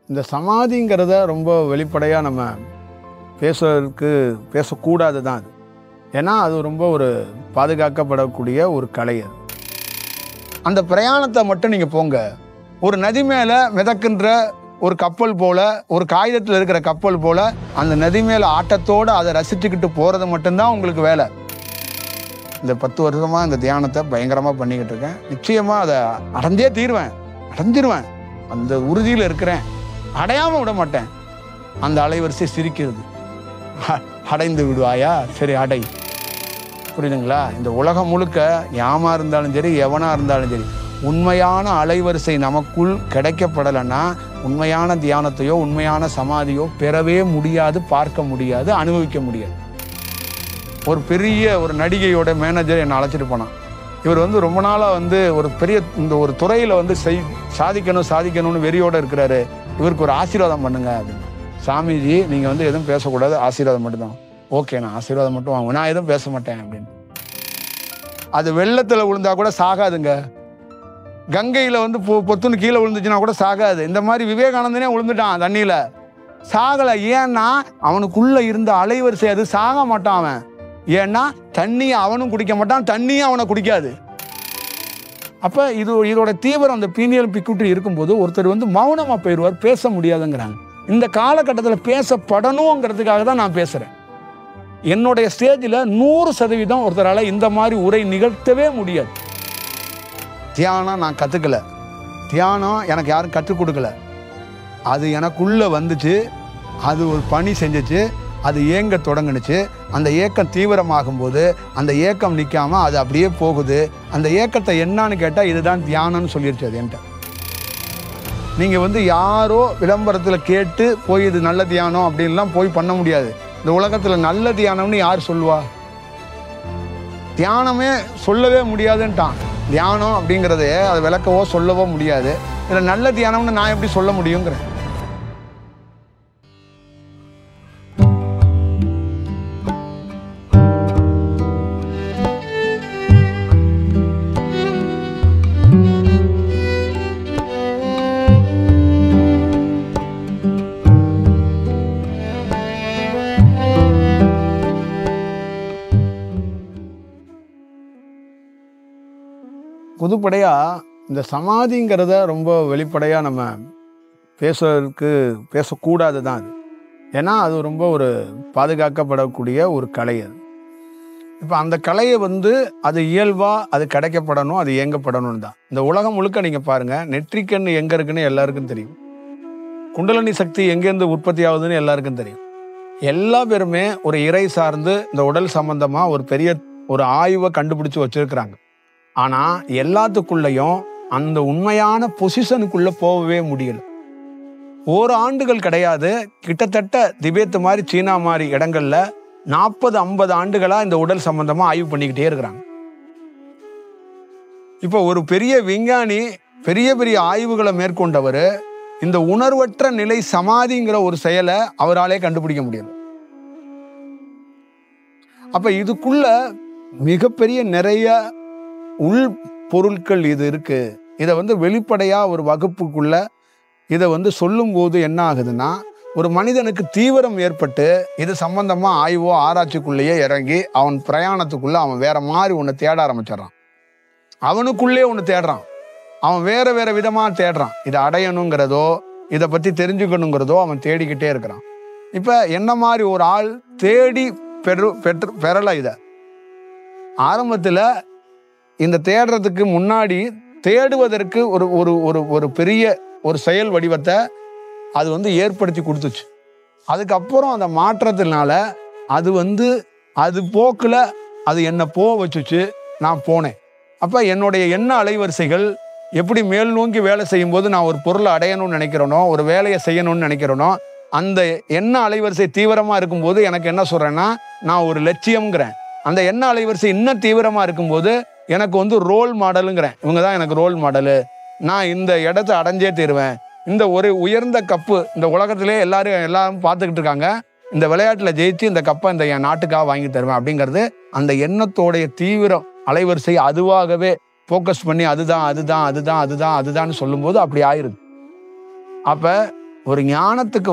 இந்த சமாதிங்கிறத ரொம்ப வெளிப்படையாக நம்ம பேசக்கூடாது தான் அது. ஏன்னா அது ரொம்ப ஒரு பாதுகாக்கப்படக்கூடிய ஒரு கலை. அது அந்த பிரயாணத்தை மட்டும் நீங்கள் போங்க. ஒரு நதி மேலே மிதக்கின்ற ஒரு கப்பல் போல, ஒரு காகிதத்தில் இருக்கிற கப்பல் போல அந்த நதி மேலே ஆட்டத்தோடு அதை ரசிச்சுக்கிட்டு போகிறது மட்டும்தான் உங்களுக்கு வேலை. இந்த 10 வருஷமாக இந்த தியானத்தை பயங்கரமாக பண்ணிக்கிட்டு இருக்கேன். நிச்சயமாக அதை அடைஞ்சிருவேன். அந்த உறுதியில் இருக்கிறேன். அடையாமல் விட மாட்டேன். அந்த அலைவரிசை சிரிக்கிறது. அடைந்து விடுவாயா? சரி அடை. புரியுதுங்களா? இந்த உலகம் முழுக்க யாமா இருந்தாலும் சரி, எவனா இருந்தாலும் சரி, உண்மையான அலைவரிசை நமக்குள் கிடைக்கப்படலைன்னா உண்மையான தியானத்தையோ உண்மையான சமாதியோ பெறவே முடியாது, பார்க்க முடியாது, அனுபவிக்க முடியாது. ஒரு பெரிய ஒரு நடிகையோட மேனேஜர் என்னை அழைச்சிட்டு போனான். இவர் ரொம்ப நாளாக ஒரு பெரிய இந்த ஒரு துறையில் சாதிக்கணும்னு வெறியோடு இருக்கிறாரு. இவருக்கு ஒரு ஆசீர்வாதம் பண்ணுங்க அப்படின்னு. சாமிஜி, நீங்கள் எதுவும் பேசக்கூடாது, ஆசீர்வாதம் மட்டும்தான். ஓகே, நான் ஆசீர்வாதம் மட்டும் வாங்குவேன், நான் எதுவும் பேச மாட்டேன் அப்படின்னு. அது வெள்ளத்தில் விழுந்தா கூட சாகாதுங்க. கங்கையில் பொத்துன்னு கீழே விழுந்துச்சுன்னா கூட சாகாது. இந்த மாதிரி விவேகானந்தனே விழுந்துட்டான் தண்ணியில், சாகலை. ஏன்னா அவனுக்குள்ளே இருந்த அலைவரிசை அது, சாக மாட்டான் அவன். ஏன்னா தண்ணியை அவனும் குடிக்க மாட்டான், தண்ணியும் அவனை குடிக்காது. அப்போ இதோட தீவிரம் அந்த பீனியல் பிக்யூட்டரி இருக்கும்போது ஒருத்தர் மௌனமாக போயிடுவார், பேச முடியாதுங்கிறாங்க. இந்த காலகட்டத்தில் பேசப்படணுங்கிறதுக்காக தான் நான் பேசுகிறேன். என்னுடைய ஸ்டேஜில் 100% ஒருத்தரால் இந்த மாதிரி உரை நிகழ்த்தவே முடியாது. தியானம் நான் கற்றுக்கல, தியானம் எனக்கு யாரும் கற்றுக் கொடுக்கல. அது எனக்குள்ளே வந்துச்சு, அது ஒரு பணி செஞ்சிச்சு, அது ஏங்க தொடங்குனுச்சு. அந்த ஏக்கம் தீவிரமாகும் போது அந்த ஏக்கம் நிற்காம அது அப்படியே போகுது. அந்த ஏக்கத்தை என்னன்னு கேட்டால் இதுதான் தியானம்னு சொல்லிடுச்சு அது என்கிட்ட. நீங்கள் யாரோ விளம்பரத்தில் கேட்டு போய் இது நல்ல தியானம் அப்படின்லாம் போய் பண்ண முடியாது. இந்த உலகத்தில் நல்ல தியானம்னு யார் சொல்லுவா? தியானமே சொல்லவே முடியாதுன்ட்டான். தியானம் அப்படிங்கிறதே அதை விளக்கவோ சொல்லவோ முடியாது. இதில் நல்ல தியானம்னு நான் எப்படி சொல்ல முடியுங்கிறேன். பொதுப்படையாக இந்த சமாதிங்கிறத ரொம்ப வெளிப்படையாக நம்ம பேசக்கூடாது தான் அது. ஏன்னா அது ரொம்ப ஒரு பாதுகாக்கப்படக்கூடிய ஒரு கலை. அது இப்போ அந்த கலையை அது இயல்பாக அது கிடைக்கப்படணும், அது இயங்கப்படணும்னு தான். இந்த உலகம் முழுக்க நீங்கள் பாருங்கள், நெற்றிக்கண் எங்கே இருக்குன்னு எல்லாருக்கும் தெரியும். குண்டலினி சக்தி எங்கேருந்து உற்பத்தி ஆகுதுன்னு எல்லாருக்கும் தெரியும். எல்லா பேருமே ஒரு இறை சார்ந்து இந்த உடல் சம்பந்தமாக ஒரு பெரிய ஒரு ஆய்வை கண்டுபிடிச்சி வச்சுருக்கிறாங்க. ஆனால் எல்லாத்துக்குள்ளேயும் அந்த உண்மையான பொசிஷனுக்குள்ளே போகவே முடியல. ஆண்டுகள் கிடையாது, கிட்டத்தட்ட திபேத் மாதிரி சீனா மாதிரி இடங்கள்ல 40-50 ஆண்டுகளாக இந்த உடல் சம்பந்தமாக ஆய்வு பண்ணிக்கிட்டே இருக்கிறாங்க. இப்போ ஒரு பெரிய விஞ்ஞானி பெரிய பெரிய ஆய்வுகளை மேற்கொண்டவர் இந்த உணர்வற்ற நிலை சமாதிங்கிற ஒரு செயலை அவராலே கண்டுபிடிக்க முடியல. அப்போ இதுக்குள்ள மிகப்பெரிய நிறைய உள் பொருட்கள் இது இருக்கு. இதை வெளிப்படையாக ஒரு வகுப்புக்குள்ள இதை சொல்லும்போது என்ன ஆகுதுன்னா, ஒரு மனிதனுக்கு தீவிரம் ஏற்பட்டு இது சம்பந்தமாக ஆய்வோ ஆராய்ச்சிக்குள்ளேயே இறங்கி அவன் பிரயாணத்துக்குள்ளே அவன் வேற மாதிரி ஒன்று தேட ஆரம்பிச்சிடறான். அவனுக்குள்ளே ஒன்று தேடுறான், அவன் வேற வேற விதமாக தேடுறான். இதை அடையணுங்கிறதோ இதை பற்றி தெரிஞ்சுக்கணுங்கிறதோ அவன் தேடிக்கிட்டே இருக்கிறான். இப்போ என்ன மாதிரி ஒரு ஆள் தேடி பெறலை. இதை ஆரம்பத்தில் இந்த தேடுறதுக்கு முன்னாடி தேடுவதற்கு ஒரு ஒரு ஒரு ஒரு பெரிய ஒரு செயல் வடிவத்தை அது ஏற்படுத்தி கொடுத்துச்சு. அதுக்கப்புறம் அந்த மாற்றத்தினால அது அது போக்கில் அது என்னை வச்சுச்சு, நான் போனேன். அப்போ என்னுடைய எண்ண அலைவரிசைகள் எப்படி மேல் நோக்கி வேலை செய்யும்போது நான் ஒரு பொருளை அடையணும்னு நினைக்கிறேனோ, ஒரு வேலையை செய்யணும்னு நினைக்கிறேனோ, அந்த எண்ண அலைவரிசை தீவிரமாக இருக்கும்போது எனக்கு என்ன சொல்கிறேன்னா, நான் ஒரு லட்சியம்ங்கிறேன். அந்த எண்ண அலைவரிசை இன்னும் தீவிரமாக இருக்கும்போது எனக்கு ரோல் மாடலுங்கிறேன். இவங்க தான் எனக்கு ரோல் மாடலு, நான் இந்த இடத்த அடைஞ்சே தருவேன். இந்த ஒரு உயர்ந்த கப்பு இந்த உலகத்திலே எல்லாரும் பார்த்துக்கிட்டு இருக்காங்க, இந்த விளையாட்டில் ஜெயிச்சு இந்த கப்பை இந்த என் நாட்டுக்காக வாங்கி தருவேன் அப்படிங்கிறது அந்த எண்ணத்தோடைய தீவிரம் அலைவரிசை அதுவாகவே ஃபோக்கஸ் பண்ணி அதுதான் சொல்லும்போது அப்படி ஆயிருக்கு. அப்போ ஒரு ஞானத்துக்கு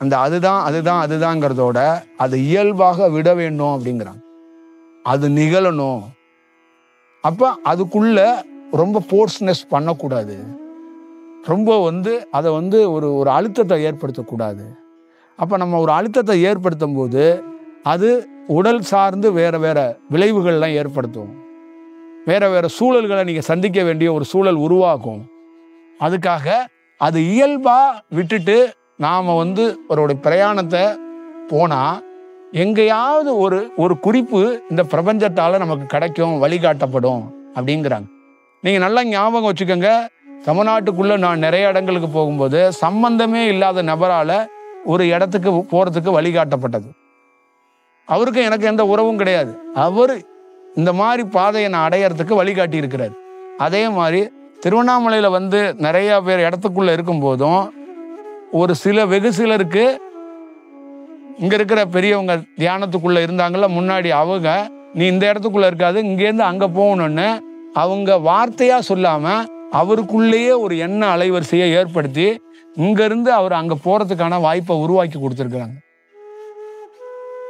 அந்த அதுதான் அதுதான் அதுதாங்கிறதோட அது இயல்பாக விட வேண்டும் அப்படிங்கிறாங்க. அது நிகழணும். அப்ப அதுக்குள்ள ரொம்ப போர்ஸ்னஸ் பண்ணக்கூடாது. ரொம்ப அதை ஒரு அழுத்தத்தை ஏற்படுத்தக்கூடாது. அப்ப நம்ம ஒரு அழுத்தத்தை ஏற்படுத்தும் போது அது உடல் சார்ந்து வேற வேற விளைவுகள்லாம் ஏற்படுத்தும். வேற வேற சூழல்களை நீங்க சந்திக்க வேண்டிய ஒரு சூழல் உருவாகும். அதுக்காக அது இயல்பா விட்டுட்டு நாம ஒரு பிரயாணத்தை போனா எங்கேயாவது ஒரு குறிப்பு இந்த பிரபஞ்சத்தால நமக்கு கிடைக்கும், வழிகாட்டப்படும் அப்படிங்கிறாங்க. நீங்க நல்லா ஞாபகம் வச்சுக்கோங்க, தமிழ்நாட்டுக்குள்ள நான் நிறைய இடங்களுக்கு போகும்போது சம்பந்தமே இல்லாத நபரால ஒரு இடத்துக்கு போறதுக்கு வழிகாட்டப்பட்டது. அவருக்கு எனக்கு எந்த உறவும் கிடையாது. அவர் இந்த மாதிரி பாதையை நான் அடையறதுக்கு வழிகாட்டி இருக்கிறார். அதே மாதிரி திருவண்ணாமலையில நிறைய பேர் இடத்துக்குள்ள இருக்கும் போதும் ஒரு வெகு சிலருக்கு இங்க இருக்கிற பெரியவங்க தியானத்துக்குள்ள இருந்தாங்கல்ல முன்னாடி, அவங்க நீ இந்த இடத்துக்குள்ள இருக்காது, இங்கேருந்து அங்க போகணும்னு அவங்க வார்த்தையா சொல்லாம அவருக்குள்ளேயே ஒரு எண்ண அலைவரிசையை ஏற்படுத்தி இங்க இருந்து அவர் அங்க போறதுக்கான வாய்ப்பை உருவாக்கி கொடுத்துருக்காங்க.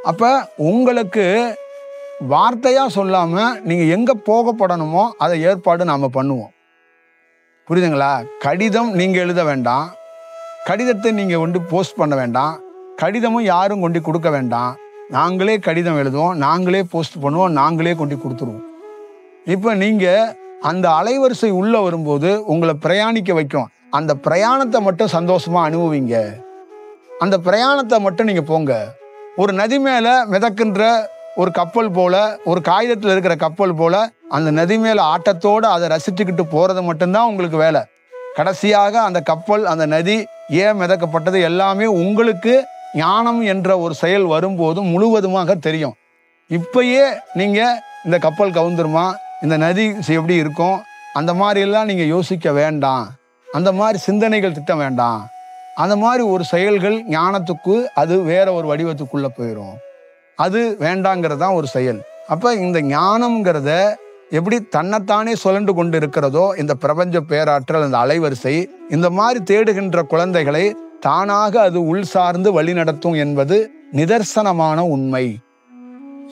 அப்ப உங்களுக்கு வார்த்தையா சொல்லாம நீங்க எங்க போகப்படணுமோ அதை ஏற்பாடு நாம பண்ணுவோம். புரியுதுங்களா? கடிதம் நீங்க எழுத வேண்டாம், கடிதத்தை நீங்க போஸ்ட் பண்ண வேண்டாம், கடிதமும் யாரும் கொண்டு கொடுக்க வேண்டாம். நாங்களே கடிதம் எழுதுவோம், நாங்களே போஸ்ட் பண்ணுவோம், நாங்களே கொண்டு கொடுத்துருவோம். இப்போ நீங்க அந்த அலைவரிசை உள்ள வரும்போது உங்களை பிரயாணிக்க வைக்கும். அந்த பிரயாணத்தை மட்டும் சந்தோஷமா அனுபவிங்க. அந்த பிரயாணத்தை மட்டும் நீங்க போங்க. ஒரு நதி மேல மிதக்கின்ற ஒரு கப்பல் போல, ஒரு காகிதத்தில் இருக்கிற கப்பல் போல அந்த நதி மேல ஆட்டத்தோடு அதை ரசிச்சுக்கிட்டு போறது மட்டும்தான் உங்களுக்கு வேலை. கடைசியாக அந்த கப்பல், அந்த நதி ஏன் மிதக்கப்பட்டது எல்லாமே உங்களுக்கு ஞானம் என்ற ஒரு செயல் வரும்போது முழுவதுமாக தெரியும். இப்பயே நீங்க இந்த கப்பல் கவுந்துருமா, இந்த நதி எப்படி இருக்கும், அந்த மாதிரி எல்லாம் நீங்க யோசிக்க வேண்டாம். அந்த மாதிரி சிந்தனைகள் திட்ட வேண்டாம். அந்த மாதிரி ஒரு செயல்கள் ஞானத்துக்கு அது வேற ஒரு வடிவத்துக்குள்ள போயிடும். அது வேண்டாங்கிறதான் ஒரு செயல். அப்ப இந்த ஞானம்ங்கிறத எப்படி தன்னைத்தானே சுழண்டு கொண்டு இருக்கிறதோ இந்த பிரபஞ்ச பேராற்றல், அந்த அலைவரிசை, இந்த மாதிரி தேடுகின்ற குழந்தைகளை தானாக அது உள் சார்ந்து வழி நடத்தும் என்பது நிதர்சனமான உண்மை,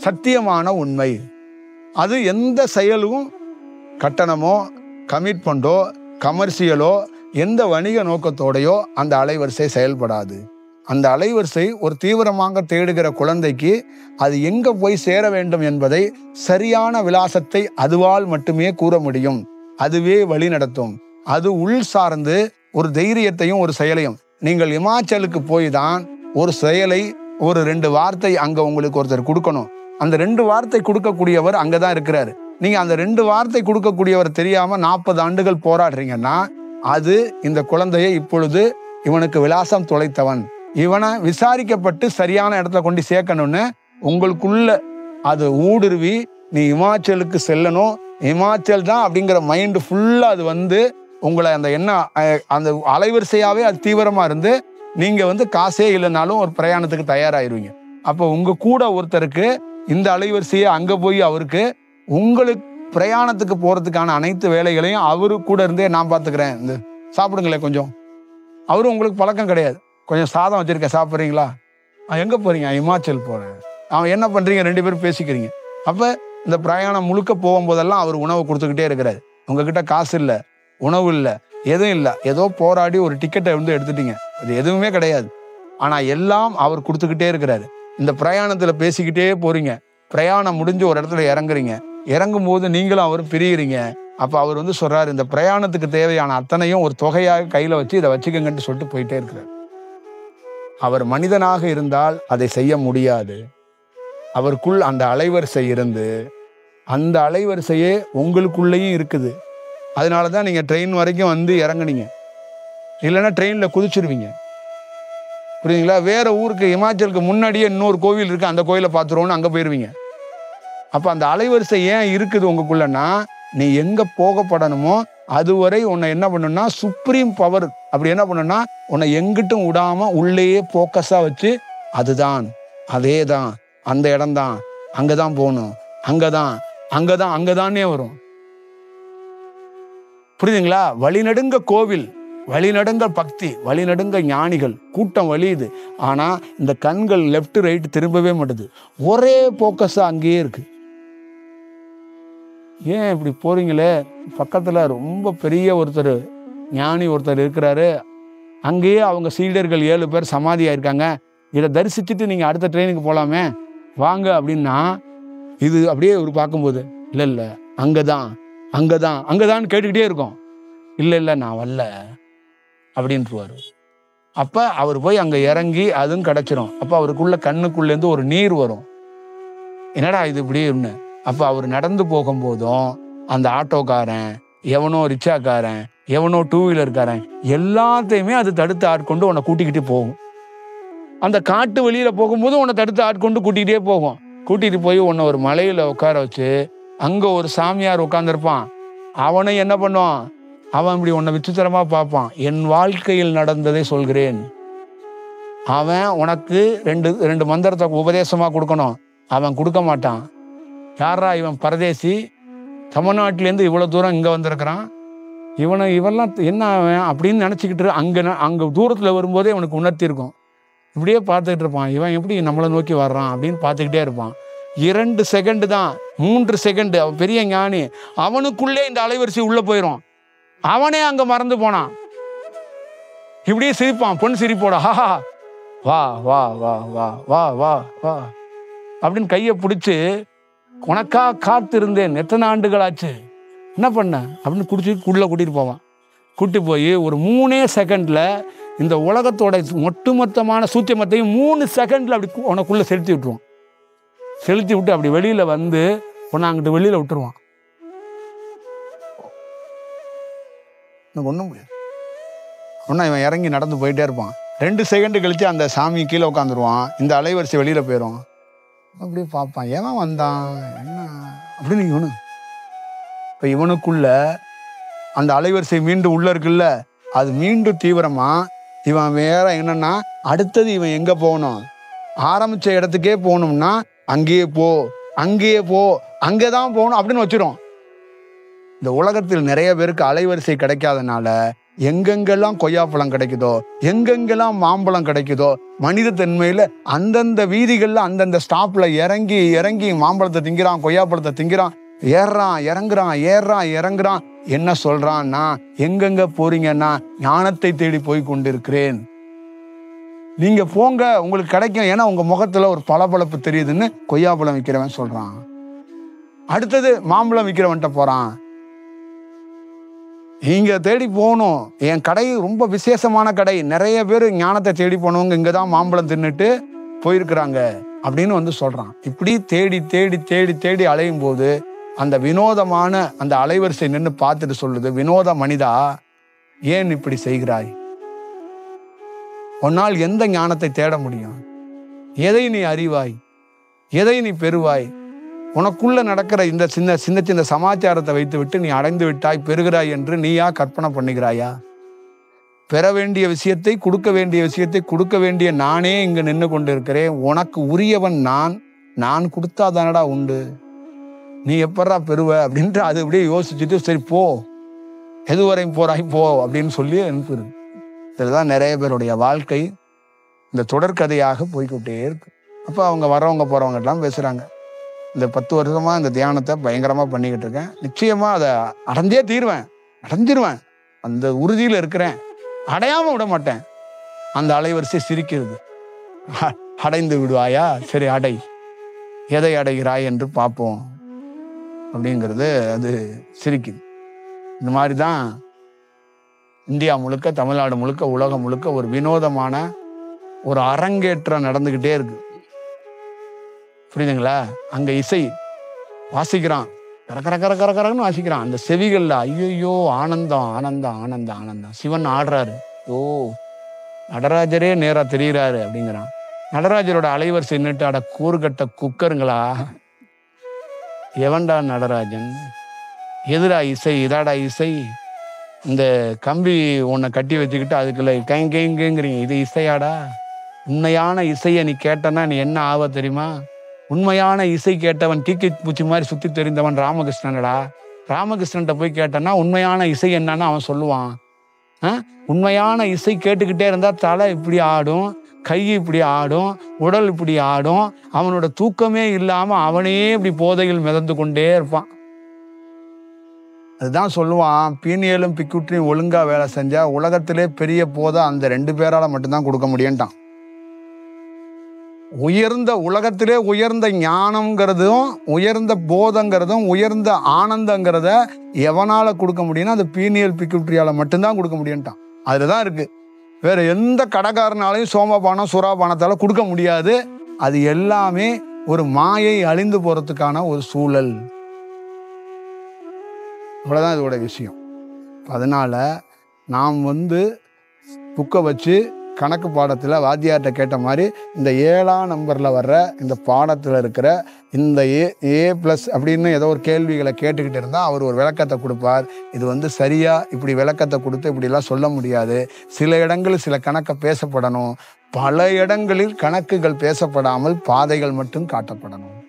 சத்தியமான உண்மை. அது எந்த செயலும் கட்டணமோ கமிட்மெண்டோ கமர்ஷியலோ எந்த வணிக நோக்கத்தோடையோ அந்த அலைவரிசை செயல்படாது. அந்த அலைவரிசை ஒரு தீவிரமாக தேடுகிற குழந்தைக்கு அது எங்க போய் சேர வேண்டும் என்பதை சரியான விலாசத்தை அதுவால் மட்டுமே கூற முடியும். அதுவே வழி நடத்தும். அது உள் சார்ந்து ஒரு தைரியத்தையும் ஒரு செயலையும். நீங்கள் இமாச்சலுக்கு போய் தான் ஒரு செயலை, ஒரு 2 வார்த்தை அங்க உங்களுக்கு ஒருத்தர் கொடுக்கணும். அந்த 2 வார்த்தை கொடுக்கக்கூடியவர் அங்கதான் இருக்கிறாரு. நீங்க அந்த 2 வார்த்தை கொடுக்கக்கூடியவர் தெரியாம 40 ஆண்டுகள் போராடுறீங்கன்னா அது இந்த குழந்தையை இப்பொழுது இவனுக்கு விலாசம் தொலைத்தவன், இவனை விசாரிக்கப்பட்டு சரியான இடத்துல கொண்டு சேர்க்கணும்னு உங்களுக்குள்ள அது ஊடுருவி நீ இமாச்சலுக்கு செல்லணும், இமாச்சல் தான் அப்படிங்கிற மைண்டு ஃபுல்லா அது உங்களை அந்த அந்த அலைவரிசையாவே அது தீவிரமா இருந்து நீங்க காசே இல்லைனாலும் ஒரு பிரயாணத்துக்கு தயாராயிருவீங்க. அப்போ உங்க கூட ஒருத்தருக்கு இந்த அலைவரிசையை அங்க போய் அவருக்கு உங்களுக்கு பிரயாணத்துக்கு போறதுக்கான அனைத்து வேலைகளையும் அவரு கூட இருந்தே நான் பார்த்துக்கிறேன், இந்த சாப்பிடுங்களேன் கொஞ்சம், அவரும் உங்களுக்கு பழக்கம் கிடையாது, கொஞ்சம் சாதம் வச்சிருக்கேன் சாப்பிட்றீங்களா, எங்க போறீங்க, இமாச்சல் போறேன், அவன் என்ன பண்றீங்க, 2 பேரும் பேசிக்கிறீங்க. அப்ப இந்த பிரயாணம் முழுக்க போகும்போதெல்லாம் அவர் உணவு கொடுத்துக்கிட்டே இருக்கிறாரு. உங்ககிட்ட காசு இல்லை, உணவு இல்லை, எதுவும் இல்லை, ஏதோ போராடி ஒரு டிக்கெட்டை எடுத்துட்டீங்க, அது எதுவுமே கிடையாது. ஆனா எல்லாம் அவர் கொடுத்துக்கிட்டே இருக்கிறாரு. இந்த பிரயாணத்துல பேசிக்கிட்டே போறீங்க, பிரயாணம் முடிஞ்சு ஒரு இடத்துல இறங்குறீங்க, இறங்கும் போது நீங்களும் அவரும் பிரியுறீங்க. அப்ப அவர் சொல்றாரு, இந்த பிரயாணத்துக்கு தேவையான அத்தனையும் ஒரு தொகையாக கையில வச்சு இதை வச்சுக்கங்கன்னு சொல்லிட்டு போயிட்டே இருக்கிறார். அவர் மனிதனாக இருந்தால் அதை செய்ய முடியாது. அவருக்குள் அந்த அலைவரிசை இருந்து அந்த அலைவரிசையே உங்களுக்குள்ளேயும் இருக்குது. அதனாலதான் நீங்க ட்ரெயின் வரைக்கும் இறங்குனீங்க, இல்லைன்னா ட்ரெயின்ல குதிச்சிருவீங்க. புரியுதுங்களா? வேற ஊருக்கு இமாச்சலுக்கு முன்னாடியே இன்னொரு கோவில் இருக்கு, அந்த கோயிலை பார்த்துருவோன்னு அங்க போயிருவீங்க. அப்ப அந்த அலைவரிசை ஏன் இருக்குது உங்களுக்குள்ளன்னா, நீ எங்க போகப்படணுமோ அதுவரை உன்னை என்ன பண்ணுன்னா சுப்ரீம் பவர் அப்படி என்ன பண்ணுன்னா உன்னை எங்கிட்டும் விடாம உள்ளேயே போக்கஸா வச்சு அதுதான், அதேதான், அந்த இடம்தான், அங்கதான் போகணும், அங்கதான் அங்கதான் அங்கதானே வரும். புரியுதுங்களா? வழிநடுங்க கோவில் வழிநடுங்க பக்தி, வழிநடுங்க ஞானிகள், கூட்டம் வழியுது. ஆனால் இந்த கண்கள் லெஃப்ட் ரைட் திரும்பவே மாட்டுது, ஒரே போக்கஸாக அங்கேயே இருக்கு. ஏன் இப்படி போறீங்களே? பக்கத்தில் ரொம்ப பெரிய ஒருத்தர் ஞானி ஒருத்தர் இருக்கிறாரு, அங்கேயே அவங்க சீடர்கள் 7 பேர் சமாதியாக இருக்காங்க, இதை தரிசிச்சுட்டு நீங்கள் அடுத்த ட்ரெயினுக்கு போகலாமே வாங்க அப்படின்னா, இது அப்படியே ஒரு பார்க்கும்போது இல்லை இல்லை அங்கதான் அங்கதான் அங்கதான்னு கேட்டுக்கிட்டே இருக்கோம். இல்லை இல்லை நான் வரல அப்படின்ட்டுருவாரு. அப்போ அவர் போய் அங்கே இறங்கி அதுவும் கிடச்சிரும். அப்போ அவருக்குள்ள கண்ணுக்குள்ளேருந்து ஒரு நீர் வரும். என்னடா இது இப்படி ஒன்று. அப்போ அவர் நடந்து போகும்போதும் அந்த ஆட்டோக்காரன், எவனோ ரிக்ஷாக்காரன், எவனோ 2 வீலர்காரன் எல்லாத்தையுமே அது தடுத்து ஆட்கொண்டு உன்னை கூட்டிக்கிட்டு போகும். அந்த காட்டு வழியில் போகும்போது உன்னை தடுத்து ஆட்கொண்டு கூட்டிகிட்டே போகும். கூட்டிகிட்டு போய் உன்னை ஒரு மலையில் உட்கார வச்சு அங்கே ஒரு சாமியார் உட்காந்துருப்பான். அவனை என்ன பண்ணுவான், அவன் இப்படி உன்னை விசித்திரமாக பார்ப்பான். என் வாழ்க்கையில் நடந்ததை சொல்கிறேன். அவன் உனக்கு ரெண்டு மந்திரத்தை உபதேசமாக கொடுக்கணும், அவன் கொடுக்க மாட்டான். யாரா இவன்? பரதேசி, தமிழ்நாட்டிலேருந்து இவ்வளோ தூரம் இங்கே வந்திருக்கிறான், இவெல்லாம் என்ன அவன் அப்படின்னு நினச்சிக்கிட்டு அங்கே தூரத்தில் வரும்போதே அவனுக்கு உணர்த்திருக்கும். இப்படியே பார்த்துக்கிட்டு இருப்பான், இவன் எப்படி நம்மளை நோக்கி வர்றான் அப்படின்னு பார்த்துக்கிட்டே இருப்பான். 2 செகண்டு தான், 3 செகண்டு. அவன் பெரிய ஞானி, அவனுக்குள்ளே இந்த அலைவரிசை உள்ளே போயிடும். அவனே அங்கே மறந்து போனான். இப்படியே சிரிப்பான், பொன் சிரிப்போட, ஹாஹா வா வா வா வா வா வா வா அப்படின்னு கையை பிடிச்சி, உனக்கா காத்திருந்தேன், எத்தனை ஆண்டுகள் ஆச்சு, என்ன பண்ண அப்படின்னு உள்ளே கூட்டிகிட்டு போவான். கூட்டி போய் ஒரு 3 செகண்டில் இந்த உலகத்தோட ஒட்டுமொத்தமான சூத்தியமத்தையும் 3 செகண்டில் அப்படி உனக்குள்ளே செலுத்தி விட்டுருவான். செலுத்தி விட்டு அப்படி வெளியில் வந்து உன்னை அங்கிட்டு வெளியில் விட்டுருவான். எனக்கு ஒன்றும் முடியாது. ஒன்றா இவன் இறங்கி நடந்து போயிட்டே இருப்பான். 2 செகண்டு கழித்து அந்த சாமி கீழே உட்காந்துருவான், இந்த அலைவரிசை வெளியில் போயிடும். அப்படியே பார்ப்பான், ஏன் வந்தான் என்ன அப்படின்னு. இவனு இப்போ இவனுக்குள்ள அந்த அலைவரிசை மீண்டும் உள்ளே இருக்குல்ல, அது மீண்டும் தீவிரமாக இவன் வேற என்னன்னா, அடுத்தது இவன் எங்கே போகணும், ஆரம்பித்த இடத்துக்கே போகணும்னா அங்கேயே போ அங்கேயே போ அங்கே தான் போகணும் அப்படின்னு வச்சிடும். இந்த உலகத்தில் நிறைய பேருக்கு அலைவரிசை கிடைக்காதனால எங்கெங்கெல்லாம் கொய்யாப்பழம் கிடைக்குதோ, எங்கெங்கெல்லாம் மாம்பழம் கிடைக்குதோ, மனித தன்மையில் அந்தந்த வீதிகளில் அந்தந்த ஸ்டாப்பில் இறங்கி இறங்கி மாம்பழத்தை திங்கிறான், கொய்யாப்பழத்தை திங்கிறான், ஏறுறான் இறங்குறான். என்ன சொல்றான்னா, எங்கெங்க போறீங்கன்னா ஞானத்தை தேடி போய் கொண்டிருக்கிறேன், நீங்க போங்க உங்களுக்கு கிடைக்கும், ஏன்னா உங்க முகத்துல ஒரு பளபளப்பு தெரியுதுன்னு கொய்யாப்பழம் விற்கிறவன் சொல்றான். அடுத்தது மாம்பழம் விற்கிறவன்ட்ட போறான், நீங்க தேடி போகணும், என் கடை ரொம்ப விசேஷமான கடை, நிறைய பேர் ஞானத்தை தேடி போனவங்க இங்கதான் மாம்பழம் தின்னுட்டு போயிருக்கிறாங்க அப்படின்னு வந்து சொல்றான். இப்படி தேடி தேடி தேடி தேடி அலையும் போது அந்த வினோதமான அந்த அலைவரிசை நின்று பார்த்துட்டு சொல்லுது, வினோத மனிதா ஏன் இப்படி செய்கிறாய், உன்னால் எந்த ஞானத்தை தேட முடியும், எதை நீ அறிவாய், எதை நீ பெறுவாய், உனக்குள்ள நடக்கிற இந்த சின்ன சின்ன சின்ன சமாச்சாரத்தை வைத்து விட்டு நீ அடைந்து விட்டாய், பெறுகிறாய் என்று நீயா கற்பனை பண்ணுகிறாயா? பெற வேண்டிய விஷயத்தை, கொடுக்க வேண்டிய விஷயத்தை கொடுக்க வேண்டிய நானே இங்கு நின்று கொண்டு இருக்கிறேன். உனக்கு உரியவன் நான் கொடுத்தாதானடா உண்டு, நீ எப்படா பெறுவ அப்படின்ட்டு அது அப்படியே யோசிச்சுட்டு சரி போ, எதுவரையும் போறாய் போ அப்படின்னு சொல்லி அனுப்புது. இதுதான் நிறைய பேருடைய வாழ்க்கை இந்த தொடர்கதையாக போய்கிட்டே இருக்கு. அப்போ அவங்க வரவங்க போறவங்கலாம் பேசுறாங்க, இந்த 10 வருஷமா இந்த தியானத்தை பயங்கரமா பண்ணிக்கிட்டு இருக்கேன், நிச்சயமா அதை அடைஞ்சே தீருவேன், அடைஞ்சிருவேன், அந்த உறுதியில் இருக்கிறேன், அடையாம விட மாட்டேன். அந்த அலைவரிசை சிரிக்கிறது, அடைந்து விடுவாயா, சரி அடை, எதை அடைகிறாய் என்று பார்ப்போம் அப்படிங்கிறது அது சிரிக்குது. இந்த மாதிரி தான் இந்தியா முழுக்க, தமிழ்நாடு முழுக்க, உலகம் முழுக்க ஒரு வினோதமான ஒரு அரங்கேற்றம் நடந்துக்கிட்டே இருக்கு. புரியுதுங்களா? அங்க இசை வாசிக்கிறான், கரகரன்னு வாசிக்கிறான், அந்த செவிகள்ல ஐயோ ஆனந்தம் ஆனந்தம் ஆனந்தம் ஆனந்தம். சிவன் ஆடுறாரு, ஓ நடராஜரே நேரா தெரிகிறாரு அப்படிங்கிறான். நடராஜரோட அலைவரிசை நின்றுட்டு, அட கூறுகட்ட குக்கருங்களா, எவன்டா நடராஜன், எதிரா இசை, இதாடா இசை, இந்த கம்பி உன்னை கட்டி வச்சுக்கிட்டு அதுக்குள்ள கைங்கிறீங்க, இது இசையாடா? உண்மையான இசையை நீ கேட்டனா நீ என்ன ஆவ தெரியுமா? உண்மையான இசை கேட்டவன் தீக்கி பூச்சி மாதிரி சுத்தி தெரிந்தவன் ராமகிருஷ்ணனடா. ராமகிருஷ்ணன்ட்ட போய் கேட்டனா உண்மையான இசை என்னன்னு அவன் சொல்லுவான். உண்மையான இசை கேட்டுக்கிட்டே இருந்தால் தலை இப்படி ஆடும், கை இப்படி ஆடும், உடல் இப்படி ஆடும். அவனோட தூக்கமே இல்லாமல் அவனே இப்படி போதையில் மிதந்து கொண்டே இருப்பான். அதுதான் சொல்லுவான், பீனியலும் பிக்குட்ரியும் ஒழுங்கா வேலை செஞ்சா உலகத்திலே பெரிய போதை அந்த 2 பேரால மட்டும்தான் கொடுக்க முடியும்ட்டான். உயர்ந்த உலகத்திலே உயர்ந்த ஞானம்ங்கிறதும் உயர்ந்த போதங்கிறதும் உயர்ந்த ஆனந்தங்கிறத எவனால கொடுக்க முடியும்னா அந்த பீனியல் பிக்குட்ரியால மட்டும்தான் கொடுக்க முடியும்ட்டான். அதுலதான் இருக்கு. வேற எந்த கடைக்காரனாலையும் சோமபானம் சுறாபானத்தால கொடுக்க முடியாது. அது எல்லாமே ஒரு மாயை அழிந்து போறதுக்கான ஒரு சூழல். அவ்வளவுதான் இதோட விஷயம். அதனால நாம் புக்கை வச்சு கணக்கு பாடத்தில் வாத்தியார்கிட்ட கேட்ட மாதிரி இந்த 7ஆம் நம்பரில் வர்ற இந்த பாடத்தில் இருக்கிற இந்த A+ அப்படின்னு ஏதோ ஒரு கேள்விகளை கேட்டுக்கிட்டு இருந்தால் அவர் ஒரு விளக்கத்தை கொடுப்பார். இது சரியா இப்படி விளக்கத்தை கொடுத்து இப்படிலாம் சொல்ல முடியாது. சில இடங்களில் சில கணக்கை பேசப்படணும், பல இடங்களில் கணக்குகள் பேசப்படாமல் பாதைகள் மட்டும் காட்டப்படணும்.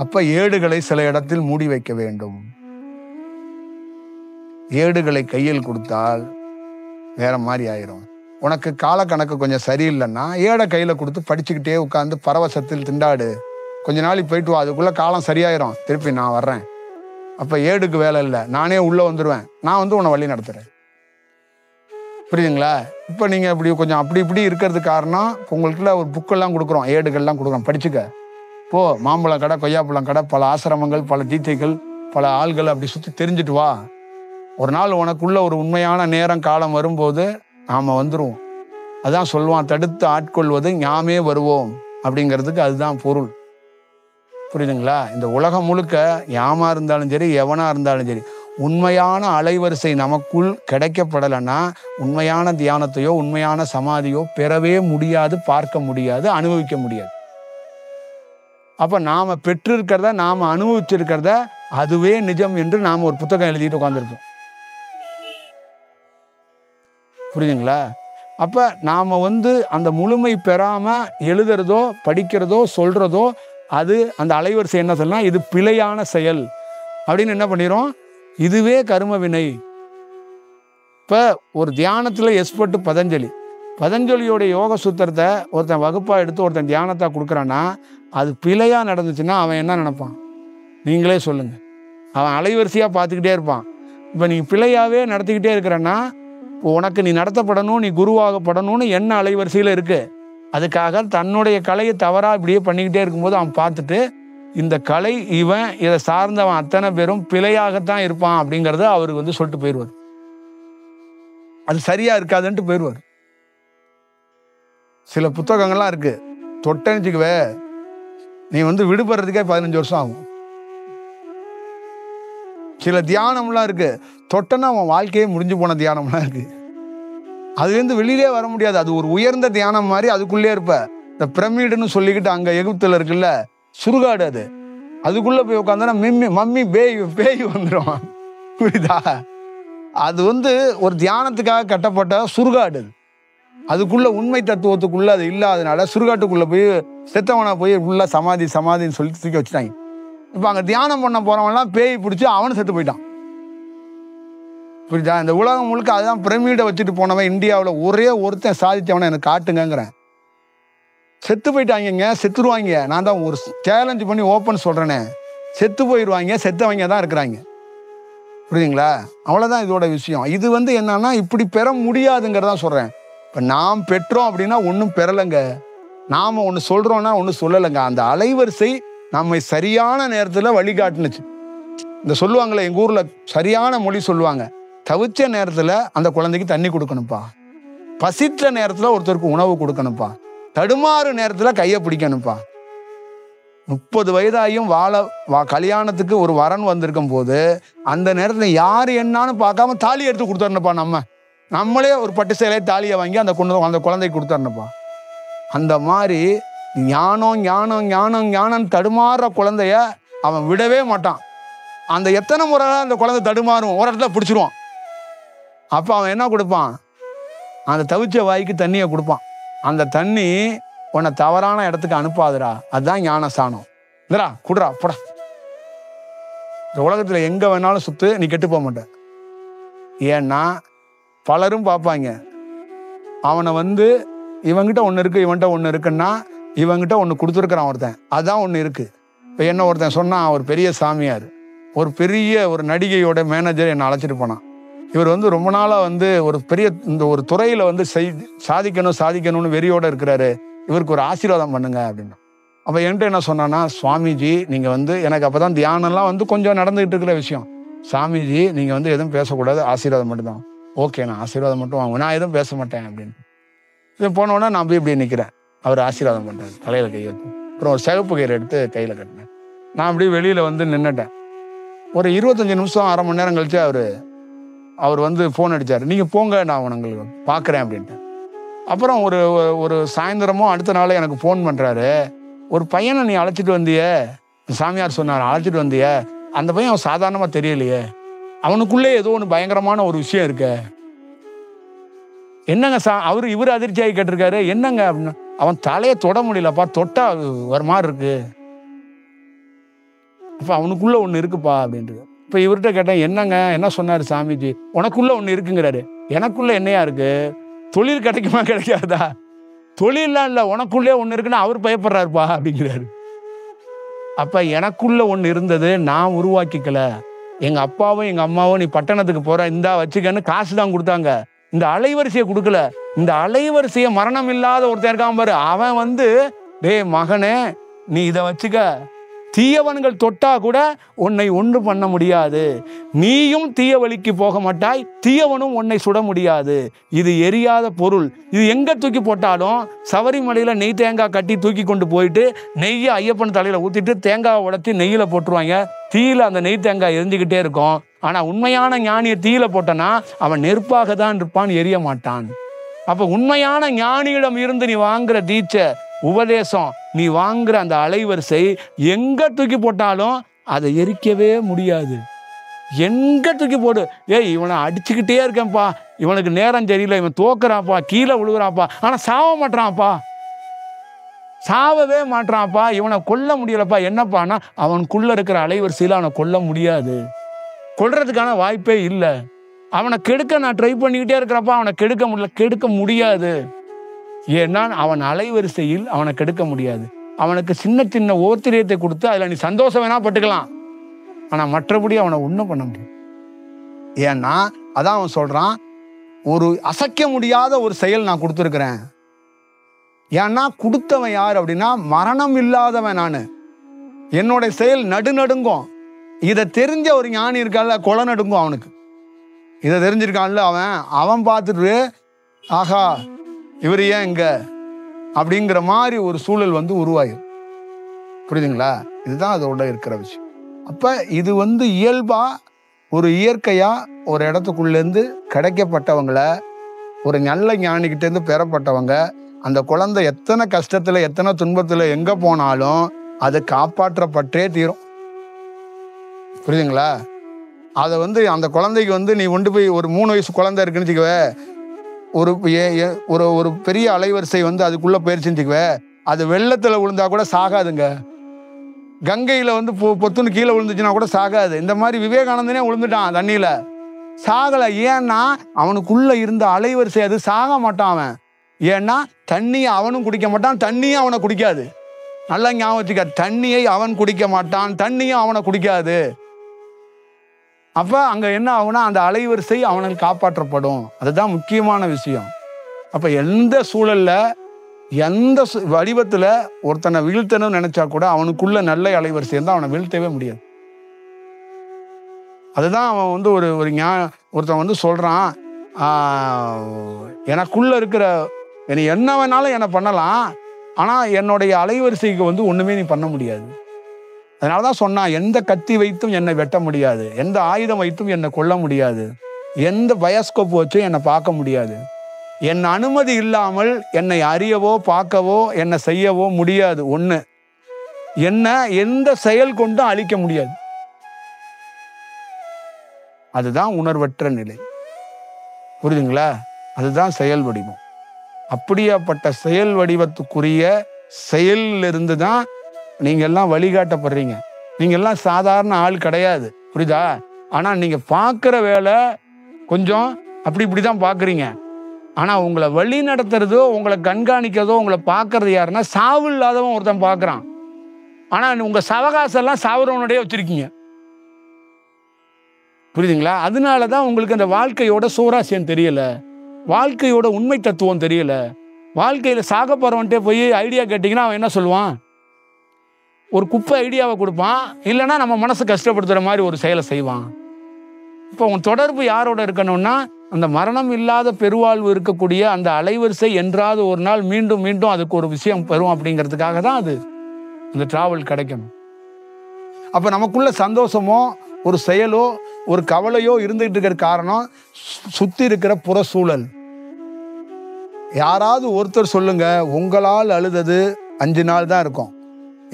அப்ப ஏடுகளை சில இடத்தில் மூடி வைக்க வேண்டும். ஏடுகளை கையில் கொடுத்தால் வேற மாதிரி ஆயிரும். உனக்கு கால கணக்கு கொஞ்சம் சரியில்லைன்னா ஏடை கையில கொடுத்து படிச்சுக்கிட்டே உட்காந்து பரவசத்தில் திண்டாடு. கொஞ்ச நாளைக்கு போயிட்டு வா, அதுக்குள்ள காலம் சரியாயிரும். திருப்பி நான் வர்றேன். அப்ப ஏடுக்கு வேலை இல்லை, நானே உள்ள வந்துடுவேன். நான் உன்னை வழி நடத்துறேன். புரியுதுங்களா? இப்போ நீங்க கொஞ்சம் அப்படி இப்படி இருக்கிறது காரணம் உங்களுக்குள்ள ஒரு புக்கெல்லாம் கொடுக்குறோம், ஏடுகள்லாம் கொடுக்குறோம், படிச்சுக்க போ. மாம்பழம் கடை, கொய்யாப்பழம் கடை, பல ஆசிரமங்கள், பல தீட்சைகள், பல ஆள்கள் அப்படி சுற்றி தெரிஞ்சுட்டு வா. ஒரு நாள் உனக்குள்ள ஒரு உண்மையான நேரம் காலம் வரும்போது நாம வந்துருவோம். அதான் சொல்லுவான், தடுத்து ஆட்கொள்வது ஞாமே வருவோம் அப்படிங்கிறதுக்கு அதுதான் பொருள். புரியுதுங்களா? இந்த உலகம் முழுக்க யாமா இருந்தாலும் சரி, எவனா இருந்தாலும் சரி, உண்மையான அலைவரிசை நமக்குள் கிடைக்கப்படலைன்னா உண்மையான தியானத்தையோ உண்மையான சமாதியோ பெறவே முடியாது, பார்க்க முடியாது, அனுபவிக்க முடியாது. அப்ப நாம பெற்றிருக்கிறத, நாம அனுபவிச்சிருக்கிறத அதுவே நிஜம் என்று நாம ஒரு புத்தகம் எழுதிட்டு உட்கார்ந்துருக்கோம். புரியுதுங்களா? அப்ப நாம அந்த முழுமை பெறாம எழுதுறதோ படிக்கிறதோ சொல்றதோ அது அந்த அலைவரிசை என்ன சொல்லலாம், இது பிழையான செயல் அப்படின்னு என்ன பண்ணிரும், இதுவே கர்ம வினை. இப்ப ஒரு தியானத்துல எக்ஸ்பர்ட் பதஞ்சலியோட யோக சூத்திரத்தை ஒருத்தன் வகுப்பா எடுத்து ஒருத்தன் தியானத்தை கொடுக்குறான்னா அது பிழையா நடந்துச்சுன்னா அவன் என்ன நினைப்பான் நீங்களே சொல்லுங்க. அவன் அலைவரிசையா பார்த்துக்கிட்டே இருப்பான். இப்ப நீ பிழையாவே நடத்திக்கிட்டே இருக்கிறன்னா உனக்கு நீ நடத்தப்படணும், நீ குருவாகப்படணும்னு என்ன அலைவரிசையில இருக்கு. அதுக்காக தன்னுடைய கலையை தவறா இப்படியே பண்ணிக்கிட்டே இருக்கும்போது அவன் பார்த்துட்டு இந்த கலை இவன் இதை சார்ந்தவன் அத்தனை பேரும் பிழையாகத்தான் இருப்பான் அப்படிங்கிறத அவருக்கு சொல்லிட்டு போயிடுவார். அது சரியா இருக்காதுன்ட்டு போயிடுவார். சில புத்தகங்கள்லாம் இருக்கு, தொட்டணிச்சுக்குவே நீ விடுபடுறதுக்கே 15 வருஷம் ஆகும். சில தியானம்லாம் இருக்கு, தொட்டனா அவன் வாழ்க்கையே முடிஞ்சு போன தியானம்லாம் இருக்கு. அதுலேருந்து வெளியிலே வர முடியாது. அது ஒரு உயர்ந்த தியானம் மாதிரி அதுக்குள்ளே இருப்ப. இந்த பிரமிடுன்னு சொல்லிக்கிட்டு அங்க எகிப்துல இருக்குல்ல சுடுகாடு, அதுக்குள்ள போய் உட்காந்தா மம்மி பேய் வந்துடும். புரியுதா? அது ஒரு தியானத்துக்காக கட்டப்பட்ட சுடுகாடு. அதுக்குள்ள உண்மை தத்துவத்துக்குள்ள அது இல்லாதனால சுடுகாட்டுக்குள்ள போய் செத்தவனா போய் உள்ள சமாதின்னு சொல்லி தூக்கி வச்சுட்டாங்க. இப்ப அங்க தியானம் பண்ண போறவன்லாம் பேய் பிடிச்சி அவனு செத்து போயிட்டான். புரியுதா? இந்த உலகம் முழுக்க அதுதான் பிரமிடை வச்சுட்டு போனவன் இந்தியாவில் ஒரே ஒருத்தன் சாதிச்சவனை எனக்கு காட்டுங்கிறேன். செத்து போயிட்டாங்க, செத்துருவாங்க. நான் தான் ஒரு சேலஞ்சு பண்ணி ஓப்பன் சொல்றேனே, செத்து போயிடுவாங்க, செத்தவங்க தான் இருக்கிறாங்க. புரியுதுங்களா? அவ்வளவுதான் இதோட விஷயம். இது என்னன்னா இப்படி பெற முடியாதுங்கிறதா சொல்றேன். இப்ப நாம் பெற்றோம் அப்படின்னா ஒன்றும் பெறலைங்க, நாம ஒன்று சொல்றோம்னா ஒன்று சொல்லலைங்க. அந்த அலைவரிசை நம்மை சரியான நேரத்தில் வழிகாட்டுனுச்சு. இந்த சொல்லுவாங்களே எங்க ஊர்ல சரியான மொழி சொல்லுவாங்க, தவிச்ச நேரத்தில் அந்த குழந்தைக்கு தண்ணி கொடுக்கணும்ப்பா, பசித்த நேரத்தில் ஒருத்தருக்கு உணவு கொடுக்கணும்ப்பா, தடுமாறு நேரத்தில் கையை பிடிக்கணும்ப்பா. 30 வயதாயும் கல்யாணத்துக்கு ஒரு வரன் வந்திருக்கும் போது அந்த நேரத்தில் யார் என்னான்னு பார்க்காம தாலி எடுத்து கொடுத்துடணுப்பா. நம்மளே ஒரு பட்டு சேலையை தாலியை வாங்கி அந்த குழந்தைக்கு கொடுத்துடணுப்பா. அந்த மாதிரி ஞானம் தடுமாறுற குழந்தைய அவன் விடவே மாட்டான். அந்த எத்தனை முறை அந்த குழந்தை தடுமாறும், ஒரு இடத்துல பிடிச்சிருவான். அப்ப அவன் என்ன கொடுப்பான், அந்த தவிச்ச வாய்க்கு தண்ணியை கொடுப்பான். அந்த தண்ணி உன்னை தவறான இடத்துக்கு அனுப்பாதுடா, அதுதான் ஞான சாணம். இல்லடா குடுறா போடா. இந்த உலகத்துல எங்க வேணாலும் சுத்து, நீ கெட்டு போக மாட்ட. ஏன்னா பலரும் பார்ப்பாங்க, அவனை வந்து இவங்கிட்ட ஒன்று இருக்கு இவன்கிட்ட ஒன்று இருக்குன்னா இவங்கிட்ட ஒன்று கொடுத்துருக்குறான் ஒருத்தன், அதுதான் ஒன்று இருக்கு. இப்போ என்ன ஒருத்தன் சொன்னான், ஒரு பெரிய சாமியார், ஒரு பெரிய ஒரு நடிகையோட மேனேஜர் என்னை அழைச்சிட்டு போனான். இவர் வந்து ரொம்ப நாளாக வந்து ஒரு பெரிய இந்த ஒரு துறையில் வந்து சாதிக்கணும்னு வெறியோடு இருக்கிறாரு, இவருக்கு ஒரு ஆசீர்வாதம் பண்ணுங்க அப்படின்னு. அப்போ என்கிட்ட என்ன சொன்னான்னா, சுவாமிஜி நீங்கள் வந்து எனக்கு அப்போ தான் தியானம்லாம் வந்து கொஞ்சம் நடந்துகிட்டு இருக்கிற விஷயம், சாமிஜி நீங்கள் வந்து எதுவும் பேசக்கூடாது, ஆசீர்வாதம் மட்டும்தான். ஓகே, நான் ஆசீர்வாதம் மட்டும் வாங்குவேன், நான் எதுவும் பேச மாட்டேன் அப்படின்னு. இது போனோன்னா நான் போய் இப்படி நிற்கிறேன், அவர் ஆசீர்வாதம் பண்ணுறாரு, தலையில் கை வைத்து, அப்புறம் ஒரு சிகப்பு கயிறு எடுத்து கையில் கட்டினேன். நான் அப்படியே வெளியில் வந்து நின்றுட்டேன். ஒரு 25 நிமிஷம் அரை மணி நேரம் கழிச்சு அவர் வந்து ஃபோன் அடித்தார், நீங்கள் போங்க நான் உங்களுக்கு பார்க்குறேன் அப்படின்ட்டு. அப்புறம் ஒரு சாயந்தரமோ அடுத்த நாளே எனக்கு ஃபோன் பண்ணுறாரு, ஒரு பையனை நீ அழைச்சிட்டு வந்தியே, சாமியார் சொன்னார் அழைச்சிட்டு வந்தியே, அந்த பையன் அவன் சாதாரணமாக தெரியலையே, அவனுக்குள்ளே ஏதோ ஒன்று பயங்கரமான ஒரு விஷயம் இருக்கு, என்னங்க இவர் அதிர்ச்சியாகி கேட்டிருக்காரு, என்னங்க அப்படின்னு. அவன் தலையை தொட முடியலப்பா, தொட்டா ஒரு மாதிரி இருக்கு, அப்போ அவனுக்குள்ள ஒன்று இருக்குப்பா அப்படின்ட்டு. இப்போ இவர்கிட்ட கேட்டேன், என்னங்க என்ன சொன்னார் சாமிஜி, உனக்குள்ள ஒன்று இருக்குங்கிறாரு. எனக்குள்ள என்னையா இருக்கு, தொழில் கிடைக்குமா கிடைக்காதா, தொழிலாம் இல்லை, உனக்குள்ளே ஒன்று இருக்குன்னா அவர் பயப்படுறாருப்பா அப்படிங்கிறாரு. அப்போ எனக்குள்ள ஒன்று இருந்தது, நான் உருவாக்கிக்கல. எங்கள் அப்பாவும் எங்கள் அம்மாவும் நீ பட்டணத்துக்கு போகிற இந்தா வச்சுக்கன்னு காசு தான் கொடுத்தாங்க, இந்த அலைவரிசையை கொடுக்கல. இந்த அலைவரிசையை மரணம் இல்லாத ஒருத்தன் இருக்கான் பாரு, அவன் வந்து டேய் மகனே நீ இதை வச்சுக்க, தீயவன்கள் தொட்டா கூட உன்னை ஒன்று பண்ண முடியாது, நீயும் தீய வழிக்கு போக மாட்டாய், தீயவனும் உன்னை சுட முடியாது, இது எரியாத பொருள், இது எங்கே தூக்கி போட்டாலும் சபரிமலையில் நெய் தேங்காய் கட்டி தூக்கி கொண்டு போயிட்டு நெய்யை ஐயப்பன் தலையில் ஊற்றிட்டு தேங்காவை உடச்சி நெய்யில் போட்டுருவாங்க, தீயில அந்த நெய் தேங்காய் எரிஞ்சுக்கிட்டே இருக்கும். ஆனால் உண்மையான ஞானியை தீயில போட்டனா அவன் நெருப்பாக தான் இருப்பான், எரிய மாட்டான். அப்போ உண்மையான ஞானியிடம் இருந்து நீ வாங்குற தீட்சை உபதேசம், நீ வாங்குற அந்த அலைவரிசை எங்க தூக்கி போட்டாலும் அதை எரிக்கவே முடியாது. எங்க தூக்கி போடு, இவனை அடிச்சுக்கிட்டே இருக்கேன்ப்பா, இவனுக்கு நேரம் தெரியல, இவன் தோக்குறான்ப்பா, கீழே விழுகுறான்ப்பா, ஆனா சாவவே மாட்டான்ப்பா, இவனை கொல்ல முடியலப்பா, என்னப்பான்னா அவனுக்குள்ள இருக்கிற அலைவரிசையில் அவனை கொல்ல முடியாது, கொல்றதுக்கான வாய்ப்பே இல்லை. அவனை கெடுக்க நான் ட்ரை பண்ணிக்கிட்டே இருக்கிறப்பா, அவனை கெடுக்க முடியாது. ஏன்னா அவன் அலைவரிசையில் அவனை கெடுக்க முடியாது. அவனுக்கு சின்ன சின்ன ஓத்திரியத்தை கொடுத்து அதில் நீ சந்தோஷம் வேணா பட்டுக்கலாம், ஆனால் மற்றபடி அவனை ஒன்றும் பண்ண முடியும். ஏன்னா அதான் அவன் சொல்றான், ஒரு அசைக்க முடியாத ஒரு செயல் நான் கொடுத்துருக்கிறேன். ஏன்னா கொடுத்தவன் யார் அப்படின்னா மரணம் இல்லாதவன் நான், என்னோட செயல் நடுநடுங்கும். இதை தெரிஞ்ச ஒரு ஞானி இருக்கான்ல, கொலை நடுங்கும் அவனுக்கு. இதை தெரிஞ்சிருக்கான்ல அவன் பார்த்துட்டு ஆஹா இவர் ஏன் இங்க அப்படிங்கிற மாதிரி ஒரு சூழல் வந்து உருவாயிரும். புரியுதுங்களா? இதுதான் அதோட இருக்கிற விஷயம். அப்ப இது வந்து இயல்பா ஒரு இயற்கையா ஒரு இடத்துக்குள்ளேருந்து கிடைக்கப்பட்டவங்களை, ஒரு நல்ல ஞானிக்கிட்ட இருந்து பெறப்பட்டவங்க, அந்த குழந்தை எத்தனை கஷ்டத்துல எத்தனை துன்பத்துல எங்க போனாலும் அது காப்பாற்றப்பட்டே தீரும். புரியுதுங்களா? அதை வந்து அந்த குழந்தைக்கு வந்து நீ கொண்டு போய் ஒரு 3 வயசு குழந்தை இருக்குன்னு வச்சுக்கவே, ஒரு பெரிய அலைவரிசை வந்து அதுக்குள்ள போயிருச்சுன்னு வச்சுக்கவே, அது வெள்ளத்துல விழுந்தா கூட சாகாதுங்க, கங்கையில வந்து பொத்துன்னு கீழே விழுந்துச்சுன்னா கூட சாகாது. இந்த மாதிரி விவேகானந்தனே விழுந்துட்டான் தண்ணியில, சாகலை. ஏன்னா அவனுக்குள்ள இருந்த அலைவரிசை அது, சாக மாட்டான் அவன். ஏன்னா தண்ணியை அவனும் குடிக்க மாட்டான், தண்ணியும் அவனை குடிக்காது. நல்லா ஞாபகம் வச்சுக்க, தண்ணியை அவன் குடிக்க மாட்டான், தண்ணியும் அவனை குடிக்காது. அப்ப அங்க என்ன ஆகுனா அந்த அலைவரிசை அவனுக்கு காப்பாற்றப்படும். அதுதான் முக்கியமான விஷயம். அப்ப எந்த சூழல்ல எந்த வடிவத்துல ஒருத்தனை வீழ்த்தணும்னு நினைச்சா கூட அவனுக்குள்ள நல்ல அலைவரிசை இருந்தால் அவனை வீழ்த்தவே முடியாது. அதுதான் அவன் வந்து ஒருத்தன் வந்து சொல்றான், எனக்குள்ள இருக்கிற என்ன வேணாலும் என்னை பண்ணலாம், ஆனா என்னுடைய அலைவரிசைக்கு வந்து ஒண்ணுமே நீ பண்ண முடியாது. அதனாலதான் சொன்னான், எந்த கத்தி வைத்தும் என்னை வெட்ட முடியாது, எந்த ஆயுதம் வைத்தும் என்னை கொல்ல முடியாது, எந்த பயோஸ்கோப் வச்சும் என்னை பார்க்க முடியாது, என் அனுமதி இல்லாமல் என்னை அறியவோ பார்க்கவோ என்னை செய்யவோ முடியாது. ஒண்ணு, என்ன எந்த செயல் கொண்டும் அழிக்க முடியாது. அதுதான் உணர்வற்ற நிலை. புரியுதுங்களா? அதுதான் செயல் வடிவம். அப்படியாப்பட்ட செயல் வடிவத்துக்குரிய செயலிலிருந்து தான் நீங்க எல்லாம் வழிகாட்டப்படுறீங்க. நீங்க எல்லாம் சாதாரண ஆள் கிடையாது, புரியுதா? ஆனா நீங்க பார்க்குற வேலை கொஞ்சம் அப்படி இப்படி தான் பார்க்குறீங்க. ஆனால் உங்களை வழி நடத்துறதோ உங்களை கண்காணிக்கிறதோ உங்களை பார்க்கறது யாருன்னா சாவு இல்லாதவன் ஒருத்தன் பார்க்குறான். ஆனால் உங்கள் சவகாசெல்லாம் சாவுறவனுடைய வச்சுருக்கீங்க. புரியுதுங்களா? அதனால தான் உங்களுக்கு அந்த வாழ்க்கையோட சூராசியம் தெரியலை, வாழ்க்கையோட உண்மை தத்துவம் தெரியலை. வாழ்க்கையில் சாக போகிறவன்ட்டே போய் ஐடியா கேட்டிங்கன்னா அவன் என்ன சொல்லுவான்? ஒரு குப்பை ஐடியாவை கொடுப்பான், இல்லைன்னா நம்ம மனசை கஷ்டப்படுத்துகிற மாதிரி ஒரு செயலை செய்வான். இப்போ உன் தொடர்பு யாரோட இருக்கணும்னா அந்த மரணம் இல்லாத பெருவாழ்வு இருக்கக்கூடிய அந்த அலைவரிசை என்றாவது ஒரு நாள் மீண்டும் மீண்டும் அதுக்கு ஒரு விஷயம் பெறும் அப்படிங்கிறதுக்காக தான் அது அந்த டிராவல் கிடைக்கணும். அப்போ நமக்குள்ள சந்தோஷமோ ஒரு செயலோ ஒரு கவலையோ இருந்துகிட்டு இருக்கிற காரணம் சுற்றி இருக்கிற புற சூழல். யாராவது ஒருத்தர் சொல்லுங்க, உங்களால் அழுதது 5 நாள் தான் இருக்கும்,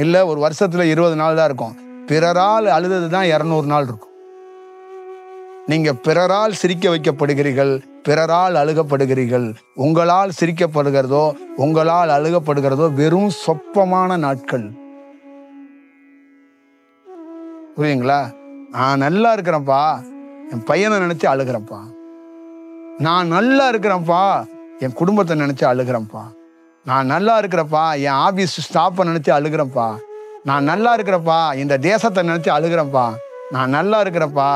இல்லை ஒரு வருஷத்துல 20 நாள் தான் இருக்கும். பிறரால் அழுதது தான் 200 நாள் இருக்கும். நீங்க பிறரால் சிரிக்க வைக்கப்படுகிறீர்கள், பிறரால் அழுகப்படுகிறீர்கள். உங்களால் சிரிக்கப்படுகிறதோ உங்களால் அழுகப்படுகிறதோ வெறும் சொப்பமான நாட்கள். புரியுங்களா? நான் நல்லா இருக்கிறேன்ப்பா, என் பையனை நினைச்சு அழுகிறேன்ப்பா. நான் நல்லா இருக்கிறேன்ப்பா, என் குடும்பத்தை நினைச்சு அழுகிறேன்ப்பா. நான் நல்லா இருக்கிறப்பா, என் ஆபீஸ் ஸ்டாஃபை நினைச்சு அழுகிறேன்ப்பா. நான் நல்லா இருக்கிறப்பா, இந்த தேசத்தை நினைச்சு அழுகிறேன்ப்பா. நான் நல்லா இருக்கிறப்பா,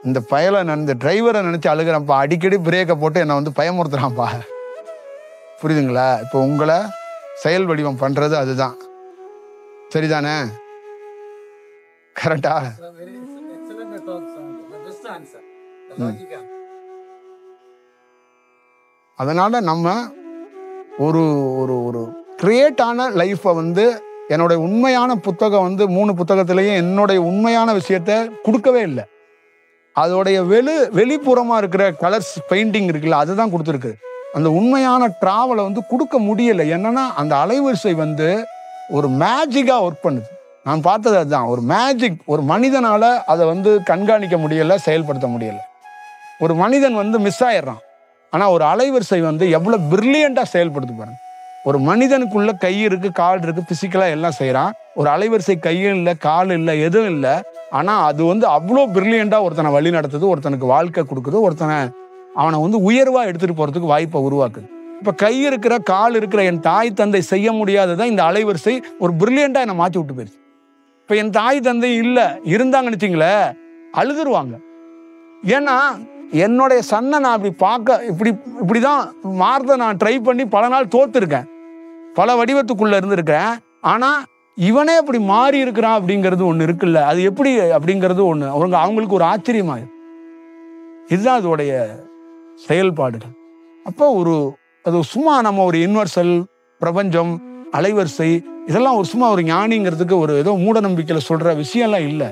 இந்த இந்த டிரைவரை நினைச்சு அழுகிறேன்ப்பா. அடிக்கடி பிரேக்கை போட்டு என்னை வந்து பயமுறுத்துறான்ப்பா. புரியுதுங்களா? இப்போ உங்களை செயல் வடிவம் பண்றது அதுதான். சரிதானே? கரெக்டா? அதனால நம்ம ஒரு ஒரு ஒரு கிரியேட்டான லைஃப்பை வந்து என்னுடைய உண்மையான புத்தகம் வந்து 3 புத்தகத்திலையும் என்னுடைய உண்மையான விஷயத்த கொடுக்கவே இல்லை. அதோடைய வெளிப்புறமாக இருக்கிற கலர்ஸ் பெயிண்டிங் இருக்குல்ல, அதுதான் கொடுத்துருக்கு. அந்த உண்மையான டிராவலை வந்து கொடுக்க முடியலை. என்னன்னா அந்த அலைவரிசை வந்து ஒரு மேஜிக்காக ஒர்க் பண்ணுது. நான் பார்த்தது அதுதான், ஒரு மேஜிக். ஒரு மனிதனால அதை வந்து கண்காணிக்க முடியலை, செயல்படுத்த முடியலை. ஒரு மனிதன் வந்து மிஸ் ஆயிடுறான். ஆனால் ஒரு அலைவரிசை வந்து எவ்வளோ பிரில்லியண்டாக செயல்படுத்து பாருங்க. ஒரு மனிதனுக்குள்ள கை இருக்கு, கால் இருக்கு, பிசிக்கலாக எல்லாம் செய்கிறான். ஒரு அலைவரிசை கையும் இல்லை, கால் இல்லை, எதுவும் இல்லை. ஆனால் அது வந்து அவ்வளோ பிரில்லியண்டாக ஒருத்தனை வழி நடத்துது, ஒருத்தனுக்கு வாழ்க்கை கொடுக்குது, அவனை வந்து உயர்வாக எடுத்துகிட்டு போகிறதுக்கு வாய்ப்பை உருவாக்குது. இப்போ கை இருக்கிற, கால் இருக்கிற என் தாய் தந்தை செய்ய முடியாததான் இந்த அலைவரிசை ஒரு பிரில்லியண்டாக என்னை மாற்றி விட்டு போயிடுச்சு. இப்போ என் தாய் தந்தை இல்லை, இருந்தாங்கன்னு வச்சிங்களே, அழுதுருவாங்க. ஏன்னா என்னுடைய சன்னை நான் அப்படி பார்க்க இப்படிதான் மாறுத நான் ட்ரை பண்ணி பல நாள் தோத்துருக்கேன், பல வடிவத்துக்குள்ள இருந்திருக்கேன். ஆனால் இவனே அப்படி மாறி இருக்கிறான் அப்படிங்கிறது ஒன்று இருக்குல்ல, அது எப்படி அப்படிங்கிறது ஒன்று அவங்களுக்கு ஒரு ஆச்சரியமாயிரும். இதுதான் அதோடைய செயல்பாடுகள். அப்போ அது சும்மா நம்ம ஒரு யுனிவர்சல் பிரபஞ்சம் அலைவரிசை இதெல்லாம் ஒரு சும்மா ஒரு ஞானிங்கிறதுக்கு ஒரு ஏதோ மூட நம்பிக்கையில சொல்ற விஷயம்லாம் இல்லை.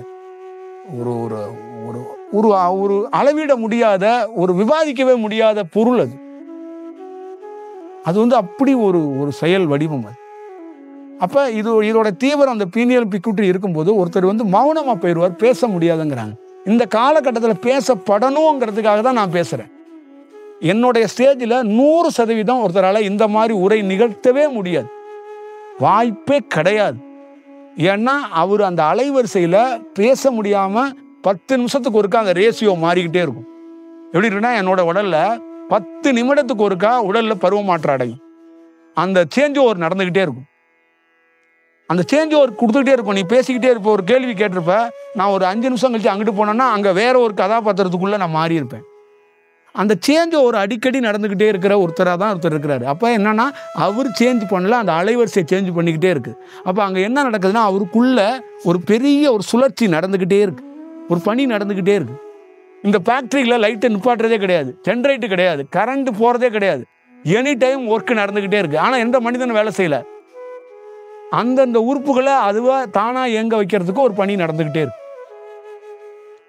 ஒரு ஒரு ஒரு ஒரு ஒரு அளவிட முடியாத, ஒரு விவாதிக்கவே முடியாத பொருள் அது. அது வந்து அப்படி ஒரு ஒரு செயல் வடிவம் அது. அப்ப இதோட தீவிரம் அந்த பீனியல் பிக்யூட்டரி இருக்கும்போது ஒருத்தர் வந்து மௌனமா போயிடுவார், பேச முடியாதுங்கிறாங்க. இந்த காலகட்டத்தில் பேசப்படணுங்கிறதுக்காக தான் நான் பேசுறேன். என்னுடைய ஸ்டேஜில் 100% ஒருத்தரால் இந்த மாதிரி உரை நிகழ்த்தவே முடியாது, வாய்ப்பே கிடையாது. ஏன்னா அவர் அந்த அலைவரிசையில் பேச முடியாமல் 10 நிமிஷத்துக்கு ஒருக்கா அந்த ரேஷியோ மாறிக்கிட்டே இருக்கும். எப்படி இருக்குன்னா, என்னோட உடல்ல 10 நிமிடத்துக்கு ஒருக்கா உடல்ல பருவ மாற்றம் அடையும். அந்த சேஞ்ச் ஓவர் நடந்துகிட்டே இருக்கும். அந்த சேஞ்ச் ஓவர் கொடுத்துக்கிட்டே இருக்கும். நீ பேசிக்கிட்டே இருப்ப, ஒரு கேள்வி கேட்டிருப்ப, நான் ஒரு 5 நிமிஷம் கழிச்சு அங்கிட்டு போனேன்னா அங்கே வேற ஒரு கதாபாத்திரத்துக்குள்ள நான் மாறி இருப்பேன். அந்த சேஞ்ச் ஓவர் அடிக்கடி நடந்துக்கிட்டே இருக்கிற ஒருத்தராக தான் ஒருத்தர் இருக்கிறாரு. அப்போ என்னன்னா, அவர் சேஞ்ச் பண்ணல, அந்த அலைவரிசையை சேஞ்ச் பண்ணிக்கிட்டே இருக்கு. அப்போ அங்கே என்ன நடக்குதுன்னா, அவருக்குள்ள ஒரு பெரிய ஒரு சுழற்சி நடந்துக்கிட்டே இருக்கு, ஒரு பணி நடந்துக்கிட்டே இருக்கு. இந்த ஃபேக்ட்ரியில் லைட்டை நிப்பாட்டுறதே கிடையாது, ஜென்ரேட்டு கிடையாது, கரண்ட் போகிறதே கிடையாது, எனி டைம் ஒர்க் நடந்துக்கிட்டே இருக்கு. ஆனால் எந்த மனிதனும் வேலை செய்யலை. அந்தந்த உறுப்புகளை அதுவாக தானாக இயங்க வைக்கிறதுக்கு ஒரு பணி நடந்துக்கிட்டே இருக்கு.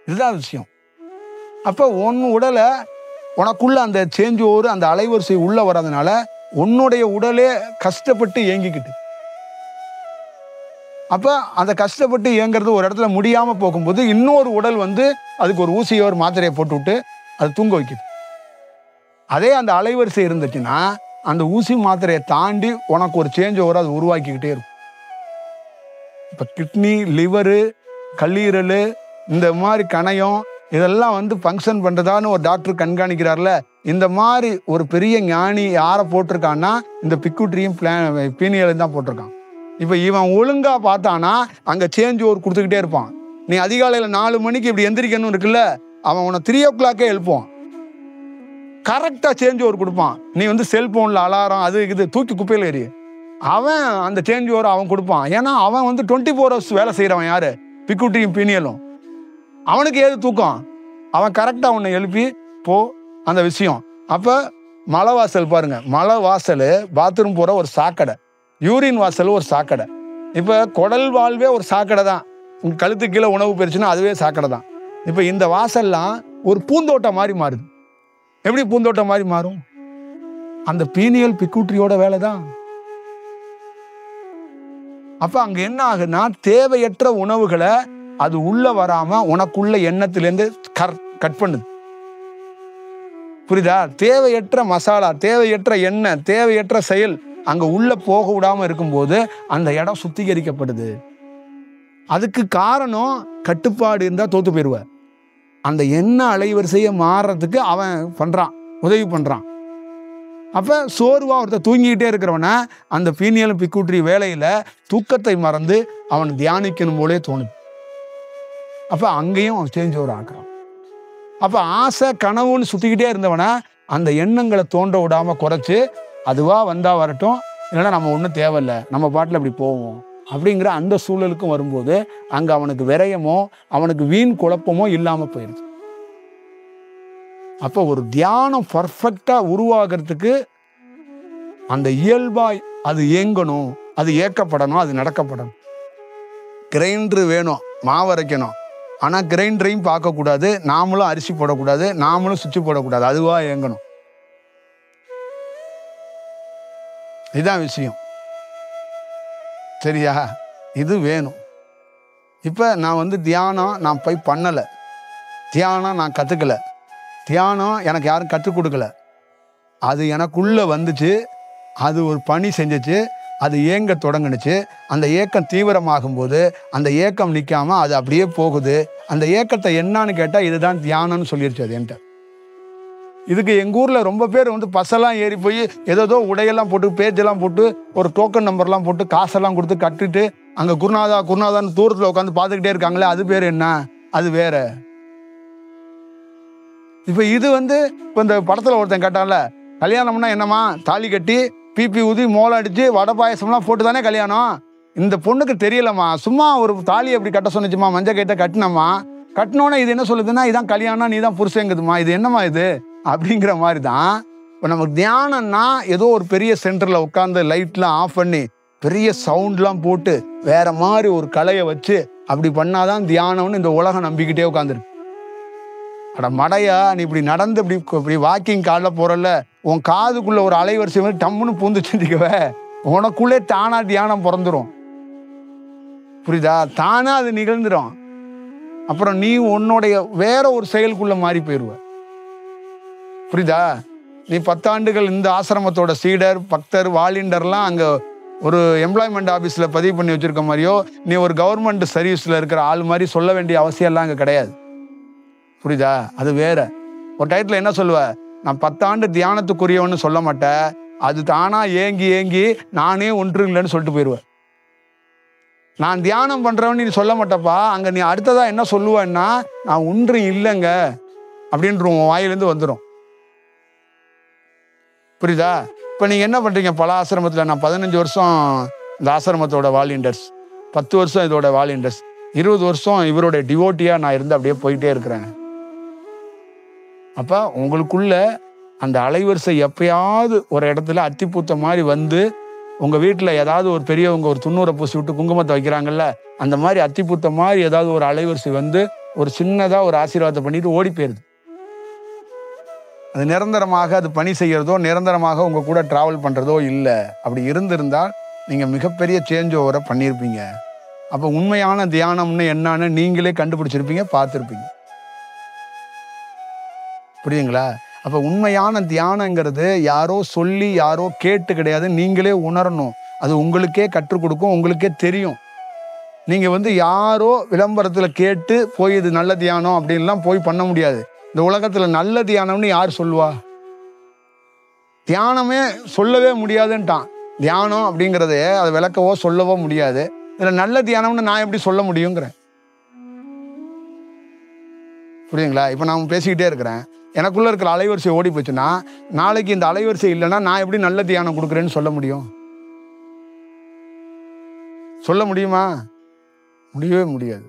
இதுதான் விஷயம். அப்போ உடலை உனக்குள்ள அந்த சேஞ்ச் ஓவர், அந்த அலைவரிசை உள்ள வர்றதுனால உன்னுடைய உடலே கஷ்டப்பட்டு இயங்கிக்கிட்டு, அப்போ அந்த கஷ்டப்பட்டு இயங்கிறது ஒரு இடத்துல முடியாமல் போகும்போது இன்னொரு உடல் வந்து அதுக்கு ஒரு ஊசியோ ஒரு மாத்திரையை போட்டு விட்டு அது தூங்க வைக்குது. அதே அந்த அலைவரிசை இருந்துச்சுன்னா அந்த ஊசி மாத்திரையை தாண்டி உனக்கு ஒரு சேஞ்ச் ஓவர் அது உருவாக்கிக்கிட்டே இருக்கும். இப்போ கிட்னி, லிவரு, கல்லீரல், இந்த மாதிரி கணையம், இதெல்லாம் வந்து ஃபங்க்ஷன் பண்ணுறதான்னு ஒரு டாக்டர் கண்காணிக்கிறார்ல, இந்த மாதிரி ஒரு பெரிய ஞானி யாரை போட்டிருக்கான்னா இந்த பிக்குட்ரியும் பீனியலையும் தான் போட்டிருக்கான். இப்போ இவன் ஒழுங்காக பார்த்தானா அங்கே சேஞ்ச் ஓவர் கொடுத்துக்கிட்டே இருப்பான். நீ அதிகாலையில் 4 மணிக்கு இப்படி எந்திரிக்கணும் இருக்குல்ல, அவன் உன்னை 3 o'clock எழுப்புவான். கரெக்டாக சேஞ்ச் ஓவர் கொடுப்பான். நீ வந்து செல்ஃபோனில் அலாரம் அது இது தூக்கி குப்பையில் எறி, அவன் அந்த சேஞ்ச் ஓவர் அவன் கொடுப்பான். ஏன்னா அவன் வந்து 24 hours வேலை செய்கிறவன். யார்? பிக்குட்ரியும் பீனியலும். அவனுக்கு ஏது தூக்கம்? அவன் கரெக்டாக உன்னை எழுப்பி போ அந்த விஷயம். அப்போ மலை வாசல் பாருங்க, மலை வாசல் பாத்ரூம் போகிற ஒரு சாக்கடை, யூரின் வாசல் ஒரு சாக்கடை. இப்போ குடல் வாழ்வே ஒரு சாக்கடை தான். உங்கள் கழுத்து கீழே உணவு போயிடுச்சுன்னா அதுவே சாக்கடை தான். இப்போ இந்த வாசல்லாம் ஒரு பூந்தோட்டம் மாதிரி மாறுது. எப்படி பூந்தோட்டம் மாதிரி மாறும்? அந்த பீனியல் பிக்குட்ரியோட வேலை தான். அப்போ அங்கே என்ன ஆகுன்னா, தேவையற்ற உணவுகளை அது உள்ள வராம உனக்குள்ள எண்ணத்திலேருந்து கட் பண்ணுது. புரியுதா? தேவையற்ற மசாலா, தேவையற்ற எண்ணெய், தேவையற்ற செயல் அங்க உள்ள போக விடாம இருக்கும்போது அந்த இடம் சுத்திகரிக்கப்படுது. அதுக்கு காரணம் கட்டுப்பாடு இருந்தா தோத்து போயிடுவ. அந்த எண்ணெய் அலைவரிசையை மாறுறதுக்கு அவன் பண்றான், உதவி பண்றான். அப்ப சோர்வா ஒருத்தர் தூங்கிக்கிட்டே இருக்கிறவன அந்த பீனியல் பிக்குட்ரி வேலையில தூக்கத்தை மறந்து அவன் தியானிக்கணும் போலே தோணுது. அப்ப அங்கேயும் அவன் சேஞ்ச் ஓவர் ஆக்குறான். அப்ப ஆசை கனவுன்னு சுத்திக்கிட்டே இருந்தவன அந்த எண்ணங்களை தோன்ற விடாம குறைச்சு, அதுவா வந்தா வரட்டும், இல்லைன்னா நம்ம ஒன்றும் தேவையில்லை, நம்ம பாட்டில் அப்படி போவோம் அப்படிங்கிற அந்த சூழலுக்கும் வரும்போது அங்க அவனுக்கு விரயமோ அவனுக்கு வீண் குழப்பமோ இல்லாம போயிடுது. அப்போ ஒரு தியானம் பர்ஃபெக்டா உருவாகிறதுக்கு அந்த இயல்பாய் அது இயங்கணும், அது ஏக்கப்படணும், அது நடக்கப்படணும். கிரைண்டர் வேணும், மாவு அரைக்கணும், ஆனா கிரைண்டரையும் பார்க்கக்கூடாது, நாமளும் அரிசி போடக்கூடாது, நாமளும் சுவிட்ச் போடக்கூடாது, அதுவா இயங்கணும். இதுதான் விஷயம். சரியா? இது வேணும். இப்ப நான் வந்து தியானம் நான் போய் பண்ணல, தியானம் நான் கத்துக்கல, தியானம் எனக்கு யாரும் கற்றுக் கொடுக்கல, அது எனக்குள்ள வந்துச்சு, அது ஒரு பணி செஞ்சிச்சு, அது ஏங்க தொடங்குனுச்சு. அந்த ஏக்கம் தீவிரமாகும் போது அந்த ஏக்கம் நிற்காம அது அப்படியே போகுது. அந்த ஏக்கத்தை என்னன்னு கேட்டா இதுதான் தியானம்னு சொல்லிருச்சு அது என்கிட்ட. இதுக்கு எங்கள் ஊரில் ரொம்ப பேர் வந்து பஸ்ஸெல்லாம் ஏறி போய் ஏதோ உடையெல்லாம் போட்டு பேஜெல்லாம் போட்டு ஒரு டோக்கன் நம்பர்லாம் போட்டு காசெல்லாம் கொடுத்து கட்டிட்டு அங்கே குருநாதா குருநாதான்னு தூரத்தில் உட்காந்து பார்த்துக்கிட்டே இருக்காங்களே, அது பேர் என்ன? அது வேற. இப்போ இது வந்து இப்போ இந்த படத்தில் ஒருத்தன் கேட்டான்ல, கல்யாணம்னா என்னம்மா? தாலி கட்டி பிபி ஊதி மோளம் அடிச்சு வடை பாயசம்லாம் போட்டு தானே கல்யாணம். இந்த பொண்ணுக்கு தெரியலம்மா, சும்மா ஒரு தாலி எப்படி கட்ட சொன்னிச்சுமா, மஞ்சள் கைட்ட கட்டினம்மா, கட்டினோன்னே இது என்ன சொல்லுதுன்னா இதான் கல்யாணம், நீ தான் புருஷங்குதுமா, இது என்னம்மா இது அப்படிங்கிற மாதிரி தான். இப்போ நமக்கு தியானம்னா ஏதோ ஒரு பெரிய சென்டரில் உட்காந்து லைட்லாம் ஆஃப் பண்ணி பெரிய சவுண்ட்லாம் போட்டு வேற மாதிரி ஒரு கலையை வச்சு அப்படி பண்ணாதான் தியானம்னு இந்த உலகம் நம்பிக்கிட்டே உட்காந்துருக்கு. அட மடையா, நீ இப்படி நடந்து இப்படி வாக்கிங் காலில் போறல, உன் காதுக்குள்ள ஒரு அலைவரிசை வந்து டம்முன்னு பூந்து செஞ்சுக்கவ, உனக்குள்ளே தானா தியானம் பிறந்துடும். புரியுதா? தானா அது நிகழ்ந்துடும். அப்புறம் நீ உன்னுடைய வேற ஒரு செயலுக்குள்ள மாறி போயிடுவ. புரியுதா? நீ 10 ஆண்டுகள் இந்த ஆசிரமத்தோட சீடர் பக்தர் வாலிண்டர்லாம் அங்க ஒரு எம்ப்ளாய்மெண்ட் ஆபீஸ்ல பதிவு பண்ணி வச்சிருக்க மாதிரியோ, நீ ஒரு கவர்மெண்ட் சர்வீஸ்ல இருக்கிற ஆள் மாதிரி சொல்ல வேண்டிய அவசியம் எல்லாம் அங்க கிடையாது. புரியுதா? அது வேற. ஒரு டைட்டில் என்ன சொல்லுவ, நான் 10 ஆண்டு தியானத்துக்குரியவன்னு சொல்ல மாட்டேன், அது தானா ஏங்கி ஏங்கி நானே ஒன்று இல்லைன்னு சொல்லிட்டு போயிடுவேன். நான் தியானம் பண்றவன்னு நீ சொல்ல மாட்டப்பா, அங்க நீ அடுத்ததா என்ன சொல்லுவேன்னா நான் ஒன்று இல்லைங்க அப்படின்ற உன் வாயிலேருந்து வந்துடும். புரியுதா? இப்போ நீங்கள் என்ன பண்ணுறீங்க? பல ஆசிரமத்தில் நான் 15 வருஷம் இந்த ஆசிரமத்தோட வாலிண்டர்ஸ், 10 வருஷம் இதோட வாலிண்டர்ஸ், 20 வருஷம் இவருடைய டிவோட்டியாக நான் இருந்து அப்படியே போயிட்டே இருக்கிறேன். அப்போ உங்களுக்குள்ள அந்த அலைவரிசை எப்பயாவது ஒரு இடத்துல அத்திப்பூத்த மாதிரி வந்து உங்கள் வீட்டில் ஏதாவது ஒரு பெரியவங்க ஒரு துண்ணூரை பூசி விட்டு குங்குமத்தை வைக்கிறாங்கல்ல, அந்த மாதிரி அத்திப்பூத்த மாதிரி ஏதாவது ஒரு அலைவரிசை வந்து ஒரு சின்னதாக ஒரு ஆசீர்வாதத்தை பண்ணிட்டு ஓடி போயிடுது. அது நிரந்தரமாக அது பணி செய்கிறதோ நிரந்தரமாக உங்கள் கூட ட்ராவல் பண்ணுறதோ இல்லை. அப்படி இருந்திருந்தால் நீங்கள் மிகப்பெரிய சேஞ்ச் ஓவரை பண்ணியிருப்பீங்க. அப்போ உண்மையான தியானம்னு என்னன்னு நீங்களே கண்டுபிடிச்சிருப்பீங்க, பார்த்துருப்பீங்க. புரியுதுங்களா? அப்போ உண்மையான தியானங்கிறது யாரோ சொல்லி யாரோ கேட்டு கிடையாது, நீங்களே உணரணும். அது உங்களுக்கே கற்றுக் கொடுக்கும், உங்களுக்கே தெரியும். நீங்கள் யாரோ விளம்பரத்தில் கேட்டு போய் இது நல்ல தியானம் அப்படின்லாம் போய் பண்ண முடியாது. இந்த உலகத்தில் நல்ல தியானம்னு யார் சொல்லுவா? தியானமே சொல்லவே முடியாதுன்ட்டான். தியானம் அப்படிங்கிறதே அதை விளக்கவோ சொல்லவோ முடியாது. இதில் நல்ல தியானம்னு நான் எப்படி சொல்ல முடியுங்கிறேன். புரியுதுங்களா? இப்போ நான் பேசிக்கிட்டே இருக்கிறேன், எனக்குள்ளே இருக்கிற அலைவரிசை ஓடி போச்சுன்னா, நாளைக்கு இந்த அலைவரிசை இல்லைன்னா நான் எப்படி நல்ல தியானம் கொடுக்குறேன்னு சொல்ல முடியும்? சொல்ல முடியுமா? முடியவே முடியாது.